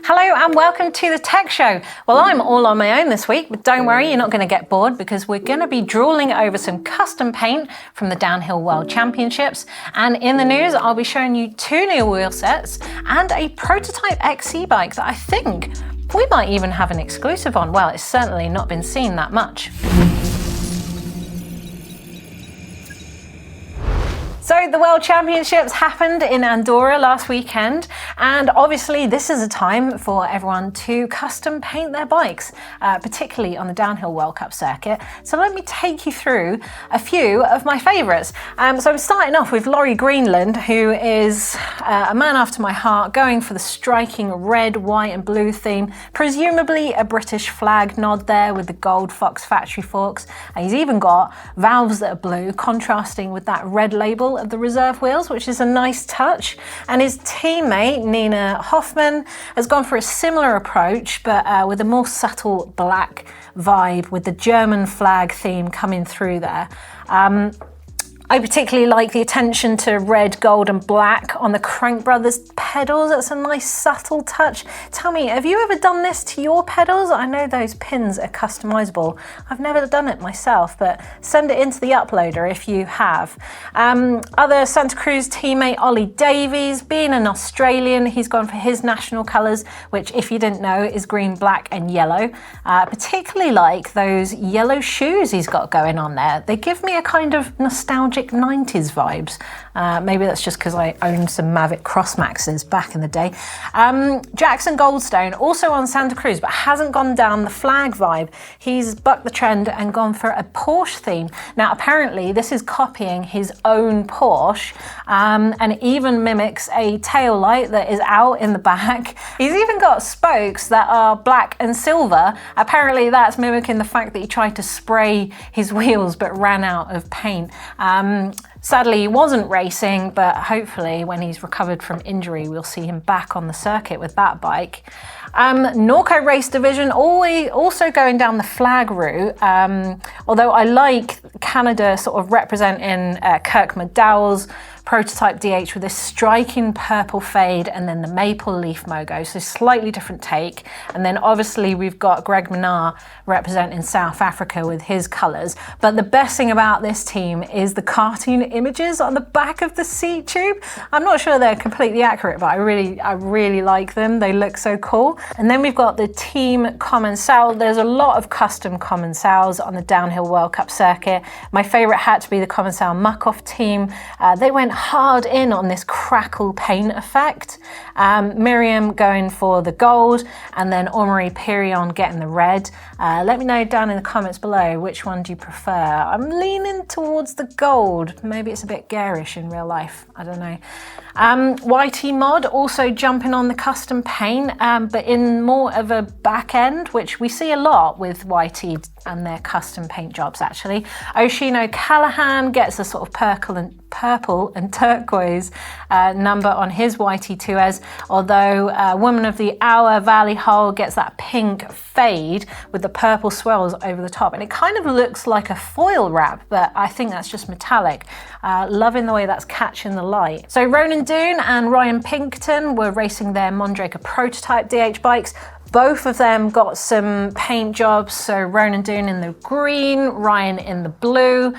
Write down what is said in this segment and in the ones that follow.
Hello and welcome to the Tech Show. Well, I'm all on my own this week, but don't worry, you're not going to get bored because we're going to be drooling over some custom paint from the Downhill World Championships. And in the news, I'll be showing you 2 new wheel sets and a prototype XC bike that I think we might even have an exclusive on. Well, it's certainly not been seen that much. So the World Championships happened in Andora last weekend, and obviously this is a time for everyone to custom paint their bikes, particularly on the Downhill World Cup circuit. So let me take you through a few of my favourites. So I'm starting off with Laurie Greenland, who is a man after my heart, going for the striking red, white and blue theme, presumably a British flag nod there with the gold Fox factory forks. And he's even got valves that are blue, contrasting with that red label of the reserve wheels, which is a nice touch. And his teammate Nina Hoffman has gone for a similar approach, but with a more subtle black vibe with the German flag theme coming through there. I particularly like the attention to red, gold and black on the Crank Brothers pedals. That's a nice subtle touch. Tell me, have you ever done this to your pedals? I know those pins are customizable. I've never done it myself, but send it into the uploader if you have. Other Santa Cruz teammate Ollie Davies, being an Australian, he's gone for his national colours, which if you didn't know is green, black and yellow. Particularly like those yellow shoes he's got going on there. They give me a kind of nostalgic 90s vibes. Maybe that's just because I owned some Mavic Crossmaxes back in the day. Jackson Goldstone, also on Santa Cruz, but hasn't gone down the flag vibe. He's bucked the trend and gone for a Porsche theme. Now, apparently this is copying his own Porsche, and it even mimics a tail light that is out in the back. He's even got spokes that are black and silver. Apparently that's mimicking the fact that he tried to spray his wheels but ran out of paint. Sadly, he wasn't racing, but hopefully when he's recovered from injury, we'll see him back on the circuit with that bike. Norco Race Division also going down the flag route, although I like Canada sort of representing Kirk McDowell's prototype DH with this striking purple fade and then the maple leaf mogo, so slightly different take. And then obviously we've got Greg Minnaar representing South Africa with his colours. But the best thing about this team is the cartoon images on the back of the seat tube. I'm not sure they're completely accurate, but I really like them. They look so cool. And then we've got the Team Commencal. There's a lot of custom Commencals on the Downhill World Cup circuit. My favourite had to be the Commencal Muck-Off team. They went hard in on this crackle paint effect. Miriam going for the gold, and then Omri Pirion getting the red. Let me know down in the comments below, which one do you prefer? I'm leaning towards the gold. Maybe it's a bit garish in real life, I don't know. YT Mod also jumping on the custom paint, but in more of a back end, which we see a lot with YT and their custom paint jobs actually. Oshino Callahan gets a sort of purple and turquoise number on his YT2S, although Woman of the Hour Valley Hole gets that pink fade with the purple swirls over the top, and it kind of looks like a foil wrap, but I think that's just metallic. Loving the way that's catching the light. So Ronan Doone and Ryan Pinkerton were racing their Mondraker prototype DH bikes. Both of them got some paint jobs, so Ronan Doone in the green, Ryan in the blue.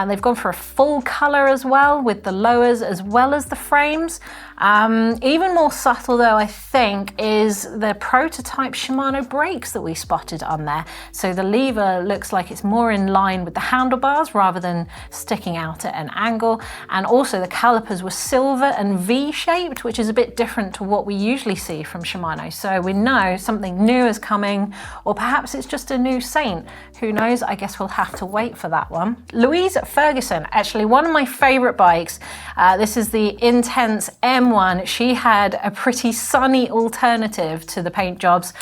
They've gone for a full colour as well with the lowers as well as the frames. Even more subtle though, I think, is the prototype Shimano brakes that we spotted on there. So the lever looks like it's more in line with the handlebars rather than sticking out at an angle. And also the calipers were silver and V-shaped, which is a bit different to what we usually see from Shimano. So we know something new is coming, or perhaps it's just a new saint. Who knows? I guess we'll have to wait for that one. Louise Ferguson, actually one of my favourite bikes. This is the Intense M1. She had a pretty sunny alternative to the paint jobs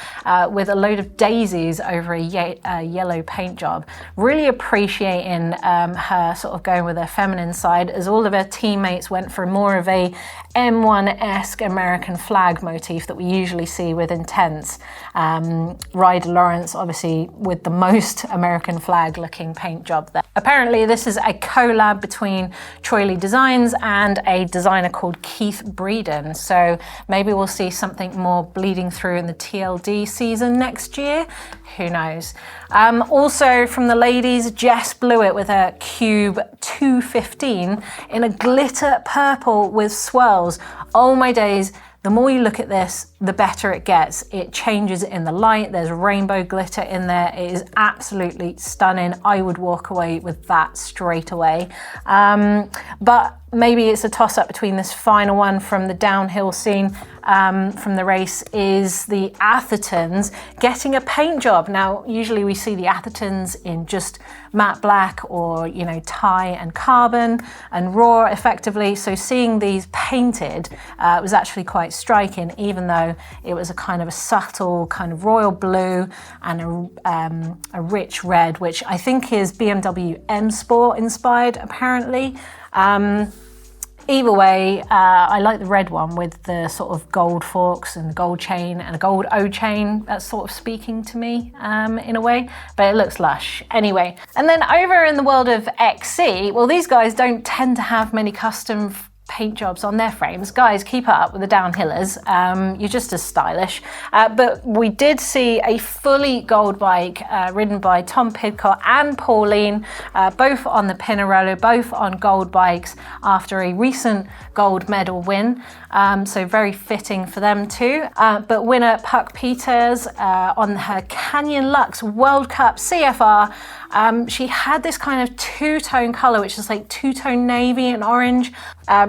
with a load of daisies over a yellow paint job. Really appreciating her sort of going with her feminine side, as all of her teammates went for more of a M1-esque American flag motif that we usually see with Intense. Ryder Lawrence, obviously, with the most American flag looking paint job there. Apparently, this is a collab between Troy Lee Designs and a designer called Keith Breeden. So maybe we'll see something more bleeding through in the TLD season next year. Who knows? Also from the ladies, Jess blew it with a Cube 215 in a glitter purple with swirls. Oh my days. The more you look at this, the better it gets. It changes in the light. There's rainbow glitter in there. It is absolutely stunning. I would walk away with that straight away. But maybe it's a toss-up between this final one from the downhill scene from the race is the Athertons getting a paint job. Now, usually we see the Athertons in just matte black or, you know, tie and carbon and raw effectively. So seeing these painted was actually quite striking, even though it was a kind of a subtle kind of royal blue and a rich red, which I think is BMW M Sport inspired apparently. Either way, I like the red one with the sort of gold forks and the gold chain and a gold O chain. That's sort of speaking to me in a way, but it looks lush. Anyway, and then over in the world of XC, well, these guys don't tend to have many custom paint jobs on their frames. Guys, keep up with the downhillers. You're just as stylish. But we did see a fully gold bike ridden by Tom Pidcock and Pauline, both on the Pinarello, both on gold bikes after a recent gold medal win. So very fitting for them too. But winner Puck Peters on her Canyon Lux World Cup CFR, she had this kind of two-tone color, which is like two-tone navy and orange,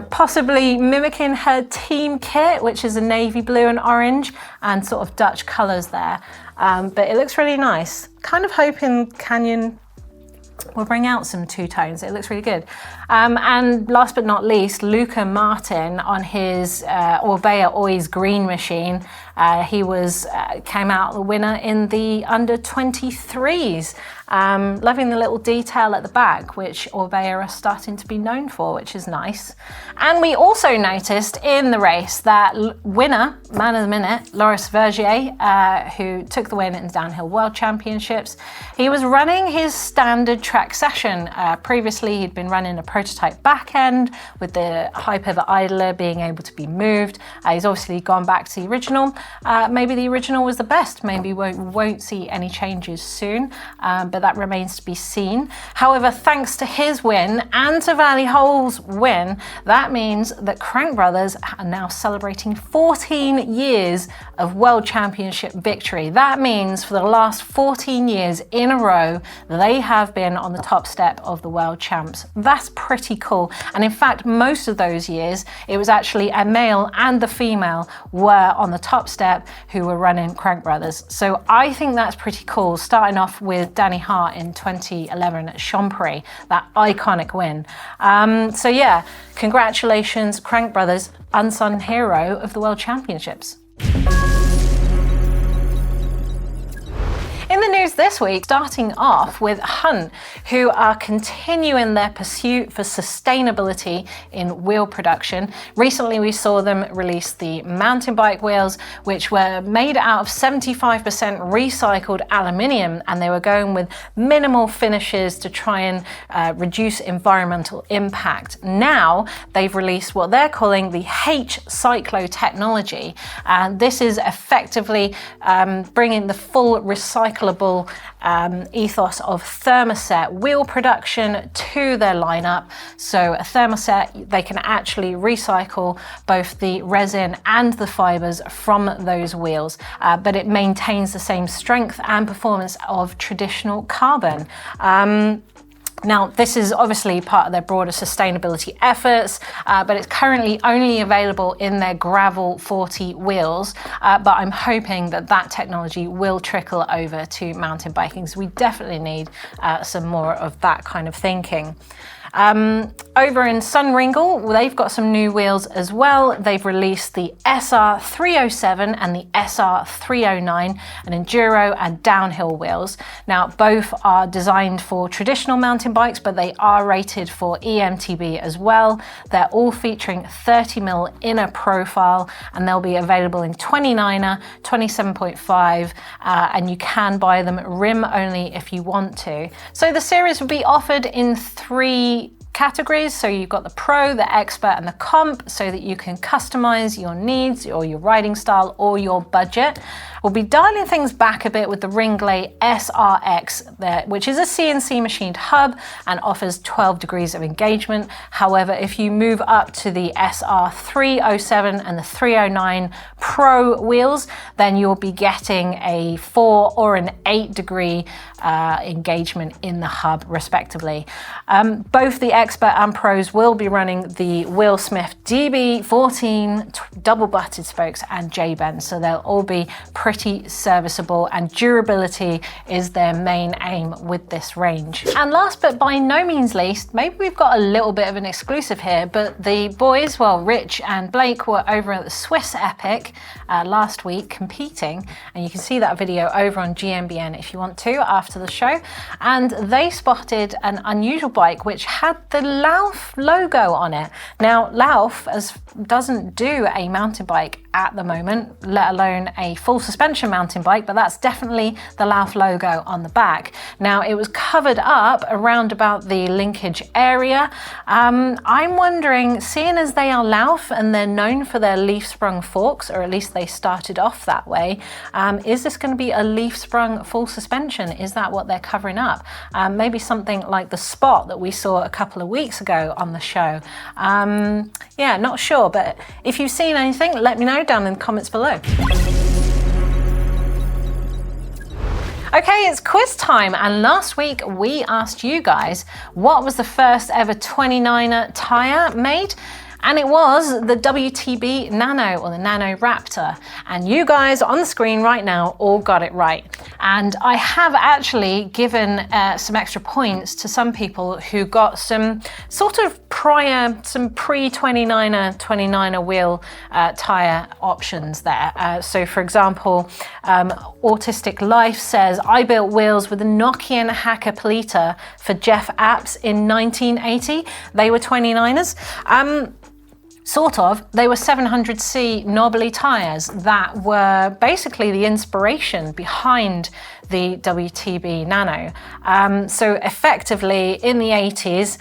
possibly mimicking her team kit, which is a navy blue and orange and sort of Dutch colors there. But it looks really nice. Kind of hoping Canyon will bring out some two-tones. It looks really good. And last but not least, Luca Martin on his Orbea Oiz green machine. He came out the winner in the under 23s. Loving the little detail at the back, which Orbea are starting to be known for, which is nice. And we also noticed in the race that winner, man of the minute, Loris Vergier, who took the win in the Downhill World Championships, he was running his standard track session. Previously, he'd been running a prototype back end with the high pivot idler being able to be moved. He's obviously gone back to the original. Maybe the original was the best. Maybe we won't see any changes soon. But that remains to be seen. However, thanks to his win and to Valley Hole's win, that means that Crank Brothers are now celebrating 14 years of World Championship victory. That means for the last 14 years in a row, they have been on the top step of the World Champs. That's pretty cool. And in fact, most of those years, it was actually a male and the female were on the top step who were running Crank Brothers. So I think that's pretty cool, starting off with Danny Hart in 2011 at Champery, that iconic win. So yeah, congratulations, Crank Brothers, unsung hero of the World Championships. In the news this week, starting off with Hunt, who are continuing their pursuit for sustainability in wheel production. Recently, we saw them release the mountain bike wheels, which were made out of 75% recycled aluminium, and they were going with minimal finishes to try and reduce environmental impact. Now, they've released what they're calling the H-Cyclo technology, and this is effectively bringing the full recyclable ethos of thermoset wheel production to their lineup. So a thermoset, they can actually recycle both the resin and the fibers from those wheels, but it maintains the same strength and performance of traditional carbon. Now, this is obviously part of their broader sustainability efforts, but it's currently only available in their Gravel 40 wheels, but I'm hoping that that technology will trickle over to mountain biking. So we definitely need some more of that kind of thinking. Over in Sun Ringlé, they've got some new wheels as well. They've released the SR307 and the SR309, an enduro and downhill wheels. Now, both are designed for traditional mountain bikes, but they are rated for EMTB as well. They're all featuring 30mm inner profile, and they'll be available in 29er, 27.5, and you can buy them rim only if you want to. So the series will be offered in 3 categories. So you've got the Pro, the Expert, and the Comp, so that you can customize your needs or your riding style or your budget. We'll be dialing things back a bit with the Ringlé SRX, which is a CNC machined hub and offers 12 degrees of engagement. However, if you move up to the SR307 and the 309 Pro wheels, then you'll be getting a 4 or an 8 degree engagement in the hub, respectively. Both the Expert and Pros will be running the Will Smith DB14 double butted spokes and J-bends, so they'll all be pretty serviceable, and durability is their main aim with this range. And last but by no means least, maybe we've got a little bit of an exclusive here, but the boys, well, Rich and Blake, were over at the Swiss Epic last week competing, and you can see that video over on GMBN if you want to after the show. And they spotted an unusual bike which had the Lauf logo on it. Now, Lauf doesn't do a mountain bike at the moment, let alone a full suspension mountain bike, but that's definitely the Lauf logo on the back. Now, it was covered up around about the linkage area. I'm wondering, seeing as they are Lauf and they're known for their leaf sprung forks, or at least they started off that way, is this going to be a leaf sprung full suspension? Is that what they're covering up? Maybe something like the Spot that we saw a couple of weeks ago on the show. Yeah, not sure, but if you've seen anything, let me know down in the comments below. Okay, it's quiz time, and last week we asked you guys what was the first ever 29er tyre made, and it was the WTB Nano, or the Nano Raptor, and you guys on the screen right now all got it right. And I have actually given some extra points to some people who got some sort of some pre-29er wheel tyre options there. So for example, Autistic Life says, I built wheels with a Nokian Hacker Polita for Jeff Apps in 1980. They were 29ers. Sort of. They were 700C knobbly tyres that were basically the inspiration behind the WTB Nano. So effectively in the 80s,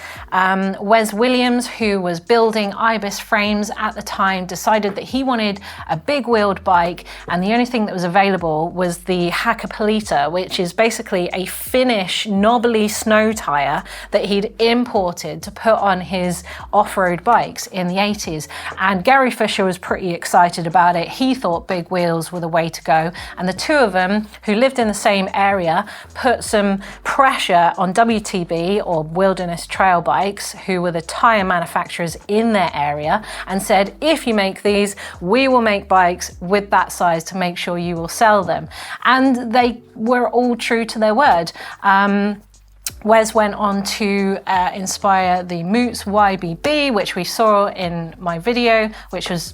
Wes Williams, who was building Ibis frames at the time, decided that he wanted a big wheeled bike, and the only thing that was available was the Hacker Polita, which is basically a Finnish knobbly snow tyre that he'd imported to put on his off-road bikes in the 80s. And Gary Fisher was pretty excited about it. He thought big wheels were the way to go, and the two of them, who lived in the same area, put some pressure on WTB, or Wilderness Trail Bikes, who were the tyre manufacturers in their area, and said, if you make these, we will make bikes with that size to make sure you will sell them. And they were all true to their word. Wes went on to inspire the Moots YBB, which we saw in my video, which was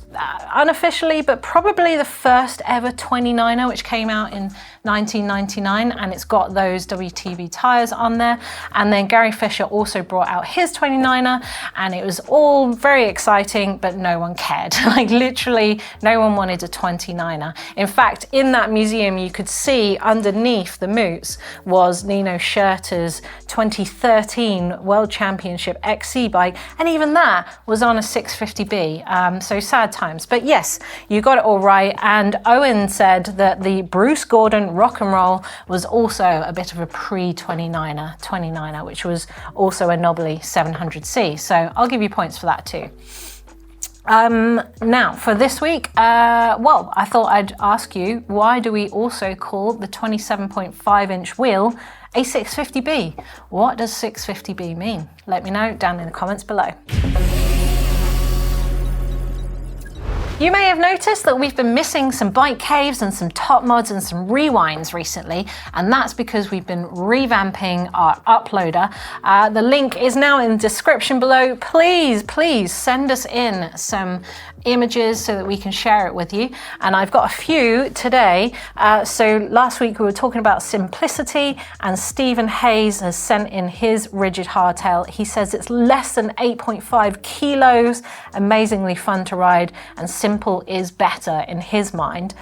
unofficially, but probably the first ever 29er, which came out in 1999, and it's got those WTB tyres on there. And then Gary Fisher also brought out his 29er, and it was all very exciting, but no one cared. Like literally no one wanted a 29er. In fact, in that museum you could see underneath the Moots was Nino Schurter's 2013 World Championship XC bike, and even that was on a 650B. So sad times, but yes, you got it all right. And Owen said that the Bruce Gordon Rock and Roll was also a bit of a pre-29er, which was also a knobbly 700C. So I'll give you points for that too. Now for this week, well, I thought I'd ask you, why do we also call the 27.5-inch wheel a 650B? What does 650B mean? Let me know down in the comments below. You may have noticed that we've been missing some bike caves and some top mods and some rewinds recently, and that's because we've been revamping our uploader. The link is now in the description below. Please send us in some images so that we can share it with you, and I've got a few today. So last week we were talking about simplicity, and Stephen Hayes has sent in his rigid hardtail. He says it's less than 8.5 kilos, amazingly fun to ride, and simple is better in his mind.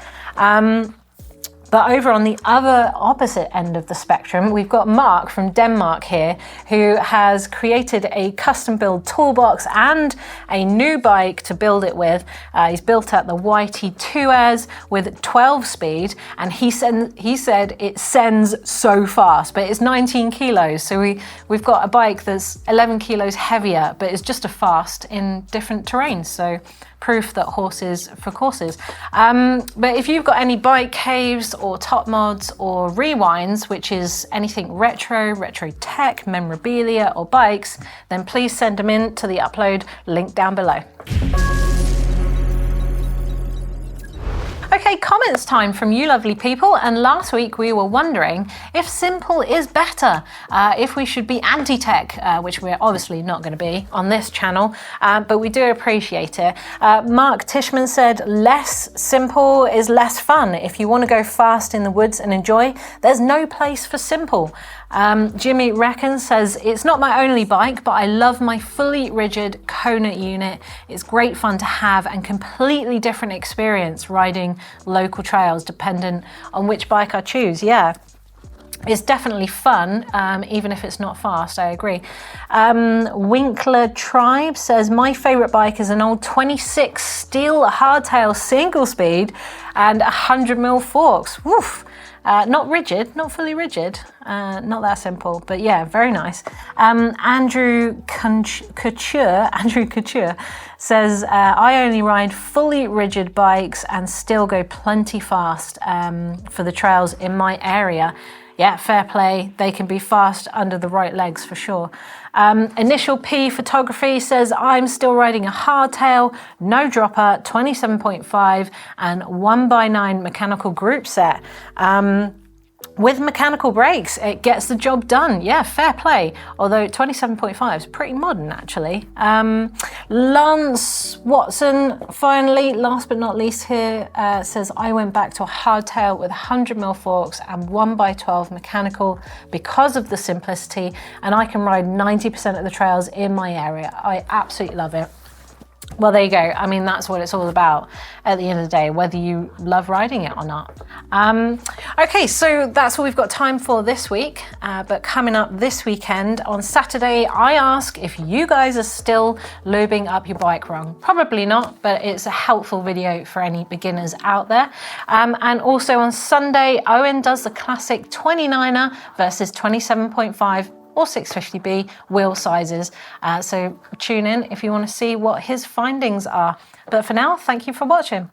But over on the other opposite end of the spectrum, we've got Mark from Denmark here, who has created a custom build toolbox and a new bike to build it with. He's built at the YT2S with 12 speed, and he said it sends so fast, but it's 19 kilos. So we've got a bike that's 11 kilos heavier, but it's just a fast in different terrains. So proof that horses for courses. But if you've got any bike caves or top mods or rewinds, which is anything retro tech, memorabilia or bikes, then please send them in to the upload link down below. Okay, comments time from you lovely people. And last week we were wondering if simple is better, if we should be anti-tech, which we're obviously not going to be on this channel, but we do appreciate it. Mark Tishman said less simple is less fun. If you want to go fast in the woods and enjoy, there's no place for simple. Jimmy Reckon says, it's not my only bike, but I love my fully rigid Kona unit. It's great fun to have and completely different experience riding local trails dependent on which bike I choose. Yeah, it's definitely fun, even if it's not fast, I agree. Winkler Tribe says, my favorite bike is an old 26 steel hardtail single speed and 100mm forks. Woof. Not rigid, not fully rigid, not that simple, but yeah, very nice. Andrew Couture says, I only ride fully rigid bikes and still go plenty fast for the trails in my area. Yeah, fair play. They can be fast under the right legs for sure. Initial P Photography says, I'm still riding a hardtail, no dropper, 27.5 and 1x9 mechanical group set. With mechanical brakes, it gets the job done. Yeah, fair play. Although 27.5 is pretty modern, actually. Lance Watson, finally, last but not least here, says, I went back to a hardtail with 100mm forks and 1x12 mechanical because of the simplicity, and I can ride 90% of the trails in my area. I absolutely love it. Well, there you go. I mean, that's what it's all about at the end of the day, whether you love riding it or not. Okay, so that's all we've got time for this week. But coming up this weekend, on Saturday, I ask if you guys are still lubing up your bike wrong. Probably not, but it's a helpful video for any beginners out there. And also on Sunday, Owen does the classic 29er versus 27.5 or 650B wheel sizes. So tune in if you want to see what his findings are. But for now, thank you for watching.